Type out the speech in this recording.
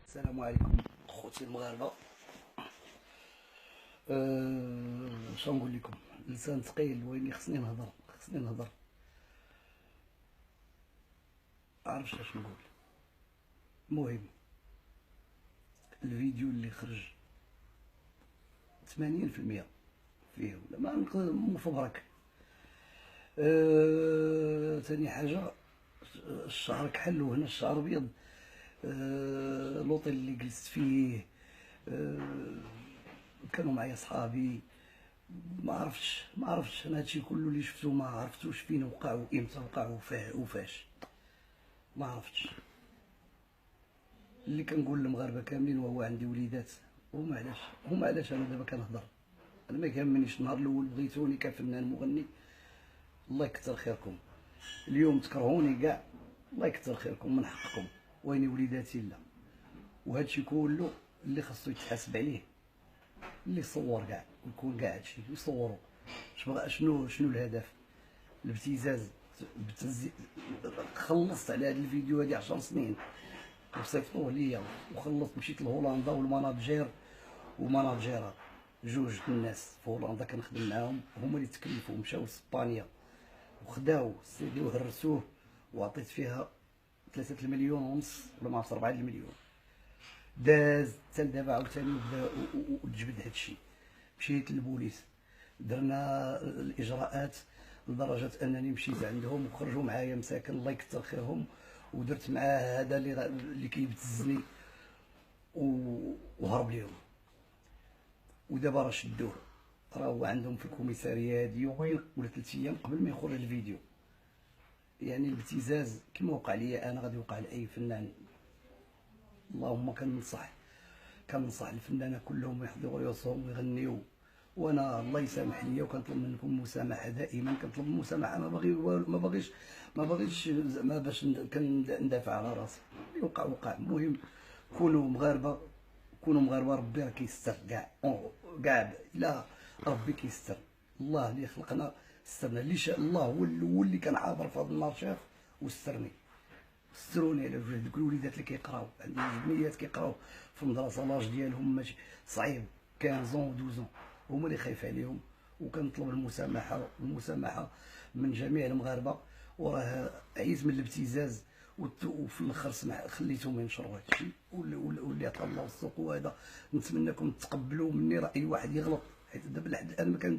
السلام عليكم خوتي المغاربه. شنو نقول لكم؟ لسان ثقيل ويني خصني نهضر. عارفش اش نقول. المهم الفيديو اللي خرج 80% فيه ولا ما مفبرك. ثاني حاجه الشعر كحل وهنا الشعر ابيض. لوطيل اللي جلست فيه كانوا معايا صحابي. ما عرفتش انا هادشي كله اللي شفتو ما عرفتوش فين وقع وامتى وقع وفاش. ما عرفتش. اللي كنقول للمغاربه كاملين وهو عندي وليدات، هما علاش انا دابا كنهضر. انا ما كيهمنيش النهار الاول بغيتوني كفنان مغني، الله يكثر خيركم. اليوم تكرهوني كاع، الله يكثر خيركم من حقكم. ويني وليداتي لا. وهادشي كله اللي خاصو يتحاسب عليه اللي صور كاع ويكون كاع هادشي يصوروا. شنو الهدف؟ الابتزاز. خلصت على هاد الفيديو هادي 10 سنين وصيفطوه ليا وخلصت. مشيت لهولندا والماناجيرات جوج الناس في هولندا كنخدم معاهم، هما اللي تكلفوا مشاو لاسبانيا وخداو السيدي وهرسوه وعطيت فيها 3 المليون ونص ولا ما عرفت 4 المليون. داز حتى دابا عاوتاني وبدا وتجبد هادشي. مشيت للبوليس درنا الاجراءات لدرجه انني مشيت عندهم وخرجوا معايا مساكن الله يكثر خيرهم، ودرت معاه هذا اللي كيبتزني وهرب ليهم. ودابا راه شدوه، راه هو عندهم في الكوميساريه هادي يومين ولا 3 ايام قبل ما يخرج الفيديو. يعني الابتزاز كما وقع لي انا غادي يوقع لاي فنان. اللهم كننصح الفنانه كلهم يحضروا يوصهم ويغنيوا. وانا الله يسامح لي وكنطلب منكم المسامحه دائما، كنطلب المسامحه. ما بغيش زعما باش كندافع على راسي. اللي وقع. المهم كونوا مغاربه ربي راه كيستر كاع لا ربي كيستر. الله اللي خلقنا سترنا. الله هو الاول اللي كان عابر في هذا النار شاف وسترني. ستروني على وجه دوك الوليدات اللي كيقراو. عندي جوج بنيات كيقراو في المدرسه، لاج ديالهم ماشي صعيب 15 و 12، هما اللي خايف عليهم. وكنطلب المسامحه من جميع المغاربه. وراه عييت من الابتزاز وفي الاخر خليتهم ينشروا هذا الشيء واللي عطا الله السوق. وهذا نتمنىكم تقبلوا مني راي واحد يغلط، حيت دابا لحد الان ما كان